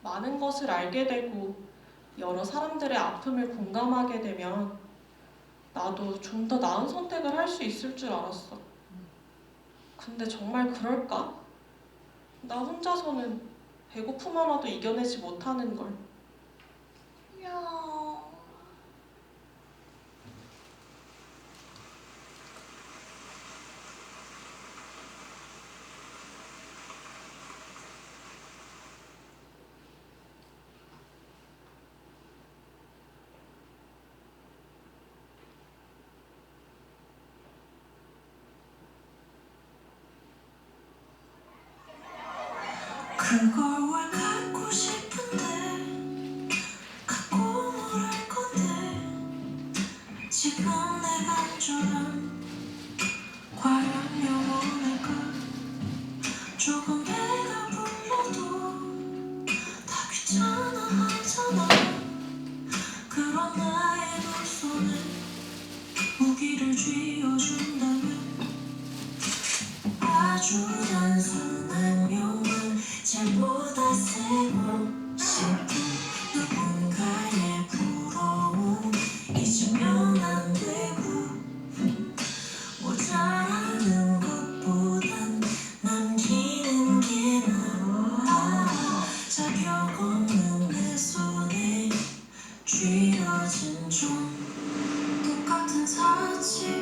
많은 것을 알게 되고 여러 사람들의 아픔을 공감하게 되면 나도 좀 더 나은 선택을 할 수 있을 줄 알았어. 근데 정말 그럴까? 나 혼자서는 배고픔 하나도 이겨내지 못하는 걸. 그걸 왜 갖고 싶은데 갖고 뭘 할 건데 지금 내 감정은 과연 영원할까 조금 배가 불러도 다 귀찮아하잖아 그런 나의 두 손에 무기를 쥐어준다면 아주 단순한 욕은 쟤보다 세고 싶은 누군가의 부러움 잊으면 안 되고 모자라는 것보단 남기는 게 나아 자격 없는 내 손에 쥐어진 좀 똑같은 사치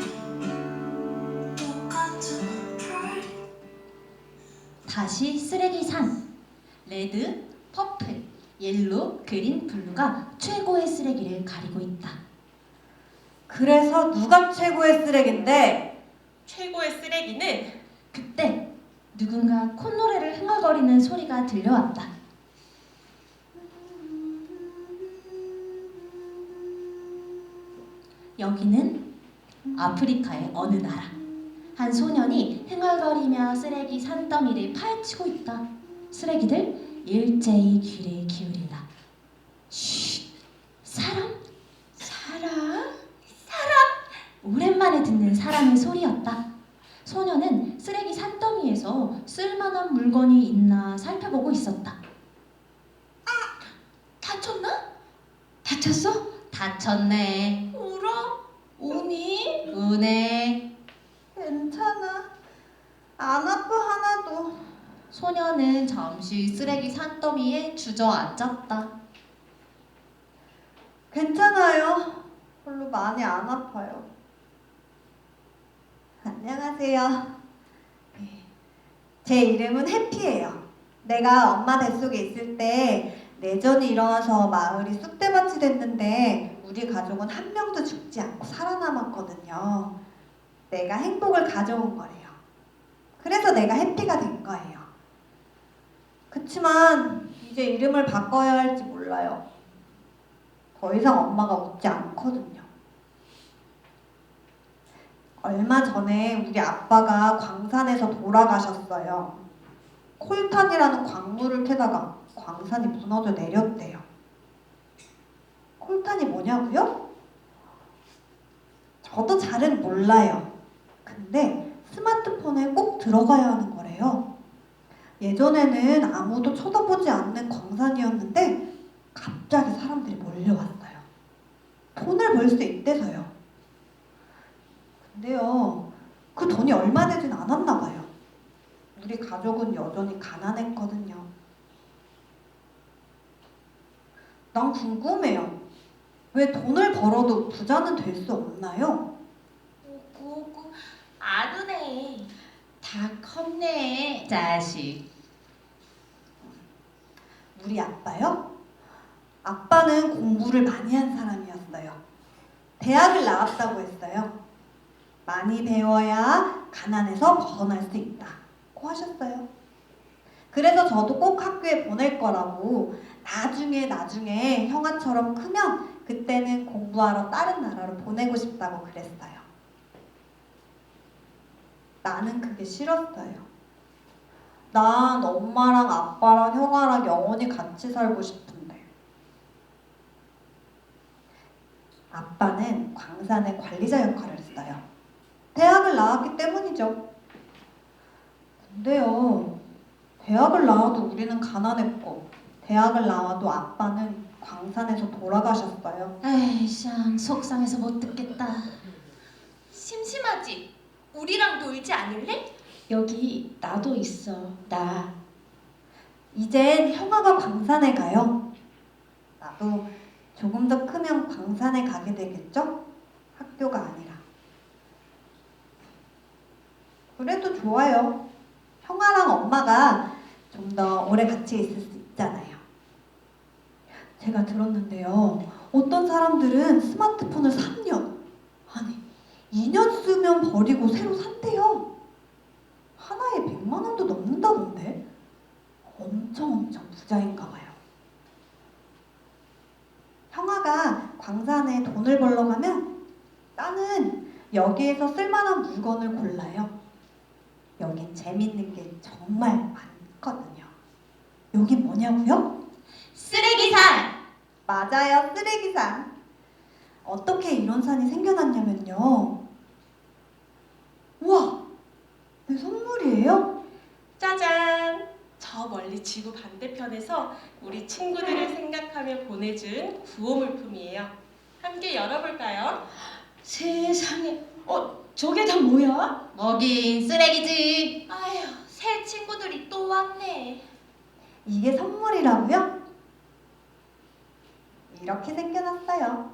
똑같은 pride 다시 쓰레기 산. 레드, 퍼플, 옐로, 그린, 블루가 최고의 쓰레기를 가리고 있다. 그래서 누가 최고의 쓰레기인데? 최고의 쓰레기는 그때 누군가 콧노래를 흥얼거리는 소리가 들려왔다. 여기는 아프리카의 어느 나라. 한 소년이 흥얼거리며 쓰레기 산더미를 파헤치고 있다. 쓰레기들 일제히 귀를 기울인다. 쉿! 사람? 오랜만에 듣는 사람의 소리였다. 소년은 쓰레기 산더미에서 쓸만한 물건이 있나 살펴보고 있었다. 다쳤나? 다쳤어? 다쳤네. 울어? 우니? 우네. 괜찮아. 안 아파 하나도. 소년은 잠시 쓰레기 산더미에 주저앉았다. 괜찮아요. 별로 많이 안 아파요. 안녕하세요. 제 이름은 해피예요. 내가 엄마 뱃속에 있을 때 내전이 일어나서 마을이 쑥대밭이 됐는데 우리 가족은 한 명도 죽지 않고 살아남았거든요. 내가 행복을 가져온 거래요. 그래서 내가 해피가 된 거예요. 그치만 이제 이름을 바꿔야 할지 몰라요. 더 이상 엄마가 웃지 않거든요. 얼마 전에 우리 아빠가 광산에서 돌아가셨어요. 콜탄이라는 광물을 캐다가 광산이 무너져 내렸대요. 콜탄이 뭐냐고요? 저도 잘은 몰라요. 근데 스마트폰에 꼭 들어가야 하는 거래요. 예전에는 아무도 쳐다보지 않는 광산이었는데 갑자기 사람들이 몰려왔어요. 돈을 벌 수 있대서요. 근데요, 그 돈이 얼마 되진 않았나 봐요. 우리 가족은 여전히 가난했거든요. 난 궁금해요. 왜 돈을 벌어도 부자는 될 수 없나요? 아드네. 다 컸네. 자식. 우리 아빠요? 아빠는 공부를 많이 한 사람이었어요. 대학을 나왔다고 했어요. 많이 배워야 가난에서 벗어날 수 있다고 하셨어요. 그래서 저도 꼭 학교에 보낼 거라고 나중에 형아처럼 크면 그때는 공부하러 다른 나라로 보내고 싶다고 그랬어요. 나는 그게 싫었어요. 난 엄마랑 아빠랑 형아랑 영원히 같이 살고 싶은데. 아빠는 광산의 관리자 역할을 했어요. 대학을 나왔기 때문이죠. 근데요, 대학을 나와도 우리는 가난했고 대학을 나와도 아빠는 광산에서 돌아가셨어요. 에이, 쌍 속상해서 못 듣겠다. 심심하지? 우리랑 놀지 않을래? 여기 나도 있어. 나. 이젠 형아가 광산에 가요. 나도 조금 더 크면 광산에 가게 되겠죠? 학교가 아니라. 그래도 좋아요. 형아랑 엄마가 좀 더 오래 같이 있을 수 있잖아요. 제가 들었는데요. 어떤 사람들은 스마트폰을 3년, 아니 2년 쓰면 버리고 새로 산대요. 하나에 100만 원도 넘는다던데. 엄청 부자인가 봐요. 형아가 광산에 돈을 벌러 가면 나는 여기에서 쓸만한 물건을 골라요. 여긴 재밌는 게 정말 많거든요. 여긴 뭐냐고요? 쓰레기산! 맞아요, 쓰레기산. 어떻게 이런 산이 생겨났냐면요. 우와, 내 선물이에요? 짜잔! 저 멀리 지구 반대편에서 우리 친구들을 생각하며 보내준 구호물품이에요. 함께 열어볼까요? 세상에, 저게 다 뭐야? 뭐긴 쓰레기지. 아휴, 새 친구들이 또 왔네. 이게 선물이라고요? 이렇게 생겨났어요.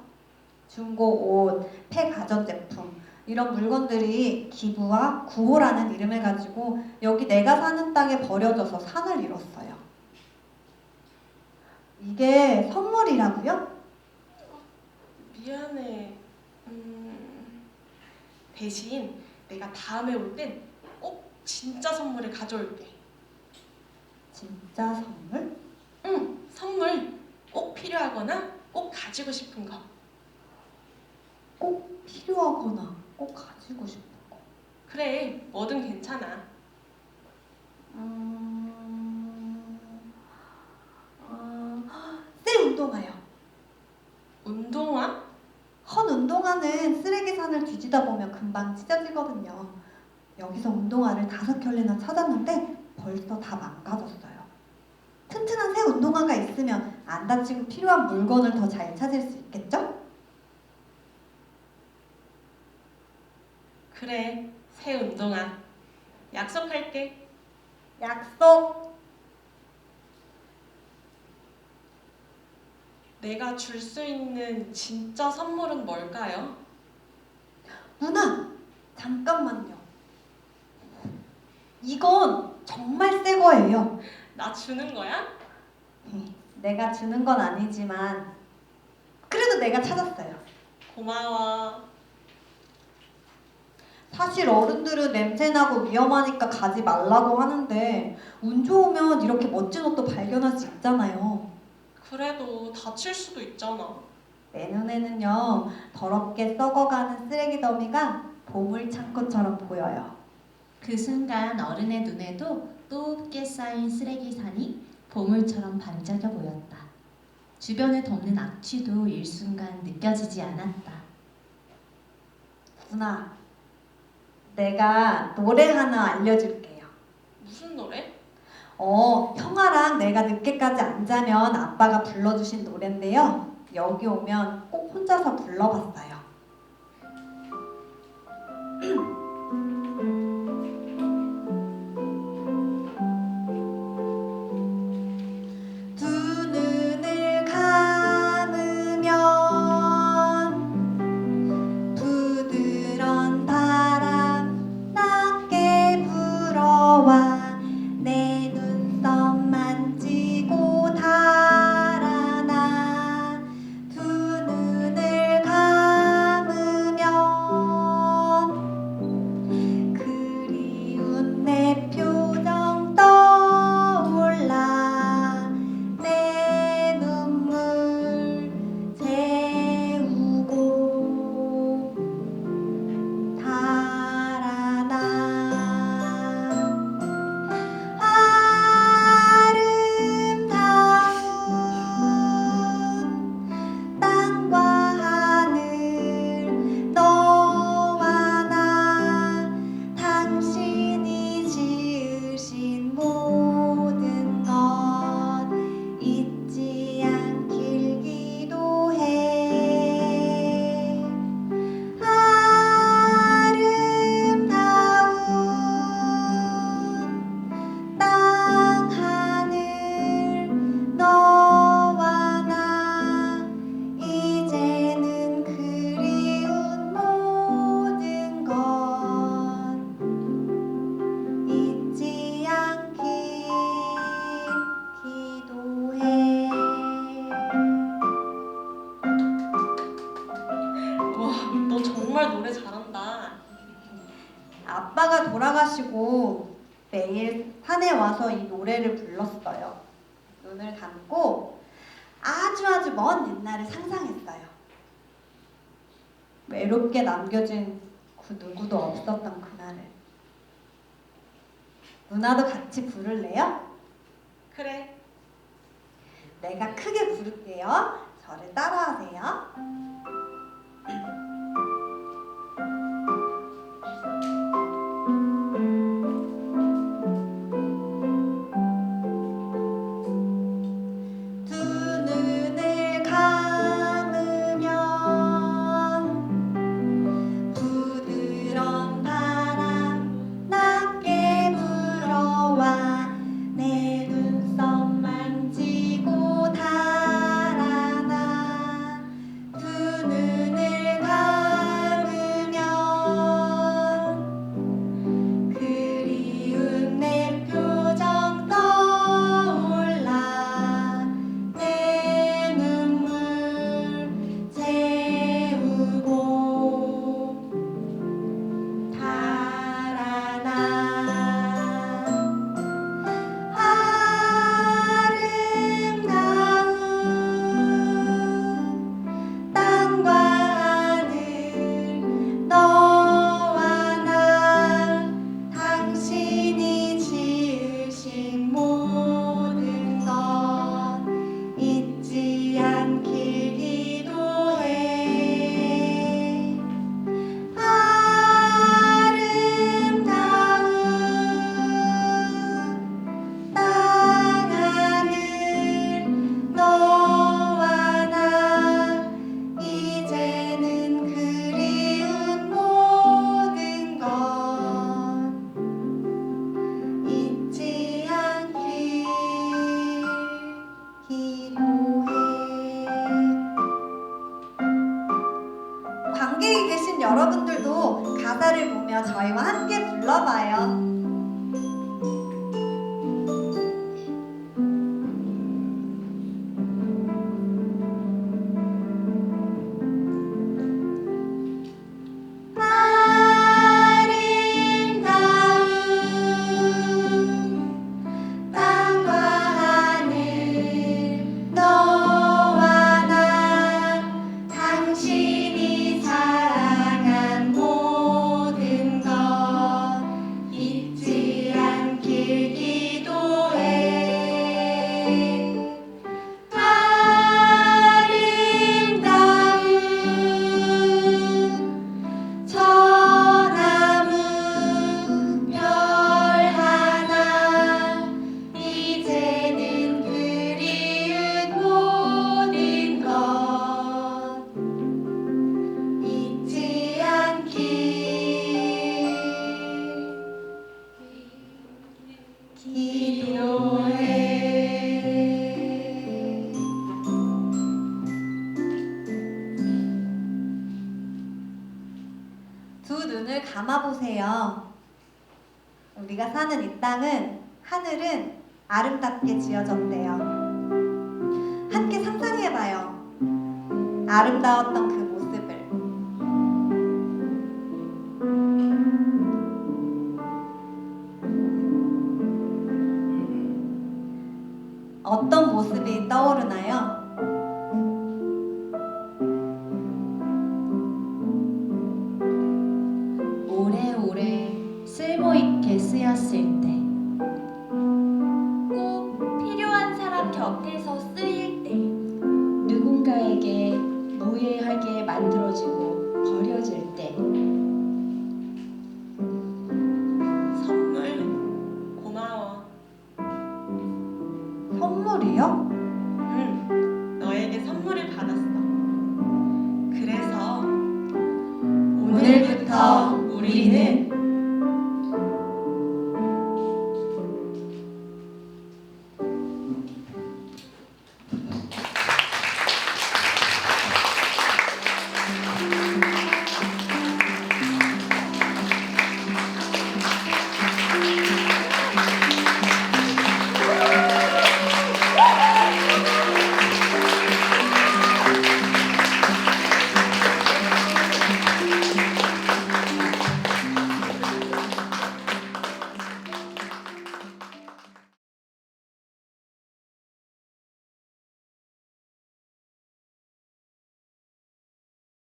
중고 옷, 폐가전제품 이런 물건들이 기부와 구호라는 이름을 가지고 여기 내가 사는 땅에 버려져서 산을 이뤘어요. 이게 선물이라고요? 미안해. 대신 내가 다음에 올 땐 꼭 진짜 선물을 가져올게. 진짜 선물? 응, 선물. 꼭 필요하거나 꼭 가지고 싶은 거. 꼭 필요하거나 꼭 가지고 싶은 거. 그래, 뭐든 괜찮아. 새 운동화요. 운동화? 헌 운동화는 쓰레기산을 뒤지다 보면 금방 찢어지거든요. 여기서 운동화를 5켤레나 찾았는데 벌써 다 망가졌어요. 튼튼한 새 운동화가 있으면 안 다치고 필요한 물건을 더 잘 찾을 수 있겠죠? 그래, 새 운동화. 약속할게. 약속! 내가 줄 수 있는 진짜 선물은 뭘까요? 누나! 잠깐만요. 이건 정말 새 거예요. 나 주는 거야? 내가 주는 건 아니지만 그래도 내가 찾았어요. 고마워. 사실 어른들은 냄새나고 위험하니까 가지 말라고 하는데 운 좋으면 이렇게 멋진 옷도 발견할 수 있잖아요. 그래도 다칠 수도 있잖아. 내 눈에는요, 더럽게 썩어가는 쓰레기 더미가 보물 창고처럼 보여요. 그 순간 어른의 눈에도 높게 쌓인 쓰레기산이 보물처럼 반짝여 보였다. 주변을 덮는 악취도 일순간 느껴지지 않았다. 누나, 내가 노래 하나 알려줄게요. 무슨 노래? 형아랑 내가 늦게까지 안 자면 아빠가 불러주신 노래인데요. 여기 오면 꼭 혼자서 불러봤어요. 두 눈을 감으면 부드러운 바람 낮게 불어와 내 눈썹 만지고 달아나 두 눈을 감으면 너 정말 노래 잘한다. 아빠가 돌아가시고 매일 산에 와서 이 노래를 불렀어요. 눈을 감고 아주 먼 옛날을 상상했어요. 외롭게 남겨진 그 누구도 없었던 그날을. 누나도 같이 부를래요? 그래. 내가 크게 부를게요. 저를 따라하세요. 두 눈을 감으면 부드러운 바람 낮게 불어와 내 눈썹 만지고 달아나. 두 눈을 감으면 그리운 내 표정 떠올라. 내 눈물 채우고 달아나. 아름다운 땅과 하늘 너와 나 당신이 지으신 모든 것 잊지 않길 기도해. 아름다운 땅 하늘 너와 나 이제는 그리운 모든 것 잊지 않길 기도해. 관객에 계신 여러분들도 가사를 보며 저희와 함께 불러봐요. 아름다운 땅과 하늘 너와 나 당신이 사랑한 모든 것 잊지 않길 기도해. 아름다운 저 나무 별 하나 이제는 그리운 모든 것 잊지 않길 기도해. 두 눈을 감아보세요. 우리가 사는 이 땅은, 하늘은 아름답게 지어졌대요. 함께 상상해봐요. 아름다웠던 그 모습을. 어떤 모습이 떠오르나요? 오래오래 쓸모있게 쓰였을 때, 꼭 필요한 사람 곁에서 쓰일 때, 누군가에게 무해하게 만들어지고 버려질 때, 선물 고마워. 선물이요? 응, 너에게 선물을 받았어. 그래서 오늘부터 우리는